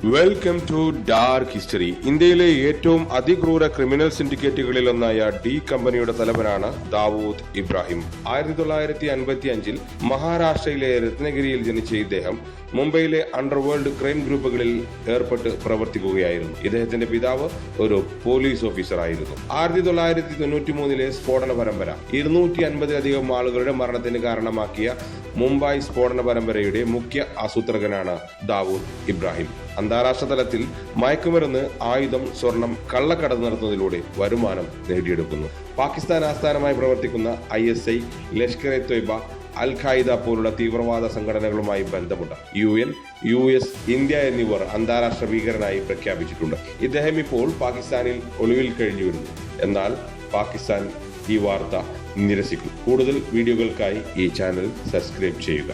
Welcome to dark history. ഇന്ത്യയിലെ ഏറ്റവും അതിക്രൂര criminal സിൻഡിക്കേറ്റുകളിൽ ഒന്നായ ഡി കമ്പനിയുടെ തലവനാണ് ദാവൂദ് ഇബ്രാഹിം. 1955 മഹാരാഷ്ട്രയിലെ രത്നഗിരിയിൽ ജനിച്ച ഇദ്ദേഹം മുംബൈയിലെ അണ്ടർവേൾഡ് ക്രൈം ഗ്രൂപ്പുകളിൽ ഏർപ്പെട്ട് പ്രവർത്തിക്കുകയായിരുന്നു. ഇദ്ദേഹത്തിന്റെ പിതാവ് ഒരു പോലീസ് ഓഫീസറായിരുന്നു. 1993 സ്ഫോടന പരമ്പര 250-ലധികം ആളുകളുടെ മരണത്തിന് കാരണമാക്കിയ മുംബൈ സ്ഫോടന പരമ്പരയുടെ മുഖ്യ ആസൂത്രകനാണ് ദാവൂദ് ഇബ്രാഹിം. അന്താരാഷ്ട്ര തലത്തിൽ മയക്കുമരുന്ന്, ആയുധം, സ്വർണം കള്ളക്കടത്ത് നടത്തുന്നതിലൂടെ വരുമാനം നേടിയെടുക്കുന്നു. പാകിസ്ഥാൻ ആസ്ഥാനമായി പ്രവർത്തിക്കുന്ന ISI, ലഷ്കർ എ തൊയ്ബ, അൽ ഖായിദ പോലുള്ള തീവ്രവാദ സംഘടനകളുമായി ബന്ധമുണ്ട്. UN, US, ഇന്ത്യ എന്നിവർ അന്താരാഷ്ട്ര ഭീകരനായി പ്രഖ്യാപിച്ചിട്ടുണ്ട്. ഇദ്ദേഹം ഇപ്പോൾ പാകിസ്ഥാനിൽ ഒളിവിൽ കഴിഞ്ഞു വരുന്നു. എന്നാൽ പാകിസ്ഥാൻ ഈ വാർത്ത നിരസിക്കും. കൂടുതൽ വീഡിയോകൾക്കായി ഈ ചാനൽ സബ്സ്ക്രൈബ് ചെയ്യുക.